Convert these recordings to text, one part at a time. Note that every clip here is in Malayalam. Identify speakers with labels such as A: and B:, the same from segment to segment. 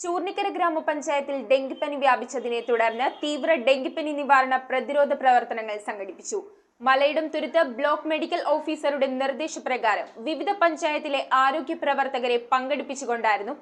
A: ചൂർണിക്കര ഗ്രാമപഞ്ചായത്തിൽ ഡെങ്കിപ്പനി വ്യാപിച്ചതിനെ തുടർന്ന് തീവ്ര ഡെങ്കിപ്പനി നിവാരണ പ്രതിരോധ പ്രവർത്തനങ്ങൾ സംഘടിപ്പിച്ചു. മലയിടം തുരുത്ത് ബ്ലോക്ക് മെഡിക്കൽ ഓഫീസറുടെ നിർദ്ദേശപ്രകാരം വിവിധ പഞ്ചായത്തിലെ ആരോഗ്യ പ്രവർത്തകരെ പങ്കെടുപ്പിച്ചുകൊണ്ടായിരുന്നു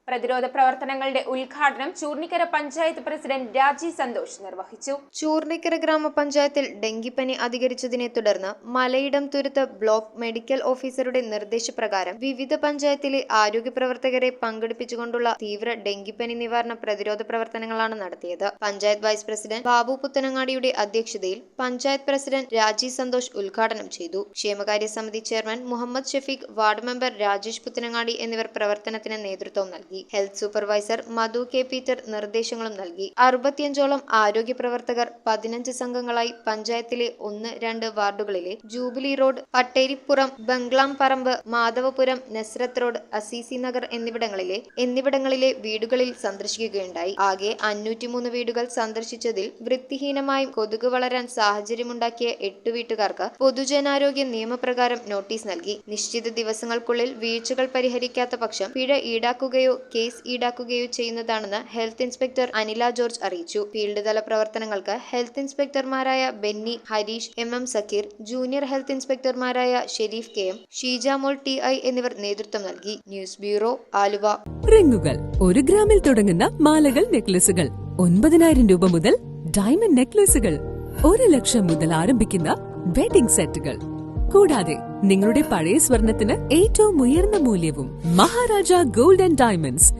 A: പ്രതിരോധ പ്രവർത്തനങ്ങളുടെ ഉദ്ഘാടനം ചൂർണിക്കര പഞ്ചായത്ത് പ്രസിഡന്റ് രാജി സന്തോഷ് നിർവഹിച്ചു.
B: ചൂർണിക്കര ഗ്രാമപഞ്ചായത്തിൽ ഡെങ്കിപ്പനി അധികരിച്ചതിനെ തുടർന്ന് മലയിടം തുരുത്ത് ബ്ലോക്ക് മെഡിക്കൽ ഓഫീസറുടെ നിർദ്ദേശപ്രകാരം വിവിധ പഞ്ചായത്തിലെ ആരോഗ്യ പ്രവർത്തകരെ പങ്കെടുപ്പിച്ചുകൊണ്ടുള്ള തീവ്ര ഡെങ്കിപ്പനി നിവാരണ പ്രതിരോധ പ്രവർത്തനങ്ങളാണ് നടത്തിയത്. പഞ്ചായത്ത് വൈസ് പ്രസിഡന്റ് ബാബു പുത്തനങ്ങാടിയുടെ അധ്യക്ഷതയിൽ പഞ്ചായത്ത് പ്രസിഡന്റ് രാജി സന്തോഷ് ഉദ്ഘാടനം ചെയ്തു. ക്ഷേമകാര്യ സമിതി chairman Muhammad Shafeeq, ward member Rajesh Puthanangadi എന്നിവർ പ്രവർത്തനത്തിന് നേതൃത്വം നൽകി. Health supervisor Madhu K Peter നിർദ്ദേശങ്ങളും നൽകി. 65ഓളം ആരോഗ്യ പ്രവർത്തകർ 15 സംഘങ്ങളായി പഞ്ചായത്തിലെ 1-2 വാർഡുകളിലെ ജൂബിലി റോഡ്, പട്ടേരിപ്പുറം, ബംഗ്ലാം പറമ്പ്, മാധവപുരം, നസ്രത്ത് റോഡ്, അസീസി നഗർ എന്നിവിടങ്ങളിലെ വീടുകളിൽ സന്ദർശിക്കുകയുണ്ടായി. ആകെ 503 വീടുകൾ സന്ദർശിച്ചതിൽ വൃത്തിഹീനമായും കൊതുക് വളരാൻ സാഹചര്യമുണ്ടാക്കിയ 8 വീട്ടുകാർക്ക് പൊതുജനാരോഗ്യ നിയമപ്രകാരം നോട്ടീസ് നൽകി. നിശ്ചിത ദിവസങ്ങൾക്കുള്ളിൽ വീഴ്ചകൾ പരിഹരിക്കാത്ത പക്ഷം പിഴ ഈടാക്കുകയോ കേസ് ഈടാക്കുകയോ ചെയ്യുന്നതാണെന്ന് ഹെൽത്ത് ഇൻസ്പെക്ടർ അനില ജോർജ് അറിയിച്ചു. ഫീൽഡ് തല പ്രവർത്തനങ്ങൾക്ക് ഹെൽത്ത് ഇൻസ്പെക്ടർമാരായ Benny, Harish, MM Sakkir, junior health ഇൻസ്പെക്ടർമാരായ ഷെരീഫ് KM, ഷീജാമോൾ TI എന്നിവർ നേതൃത്വം നൽകി. News bureau, Aluva.
C: റിങ്ങുകൾ 1 ഗ്രാമിൽ തുടങ്ങുന്ന മാലകൾ, നെക്ലസുകൾ 9,000 രൂപ മുതൽ ഡയമണ്ട് നെക്ലസുകൾ 1 ലക്ഷം മുതൽ ആരംഭിക്കുന്ന വെഡിംഗ് സെറ്റുകൾ, കൂടാതെ നിങ്ങളുടെ പഴയ സ്വർണത്തിന് ഏറ്റവും ഉയർന്ന മൂല്യവും. Maharaja gold and diamonds,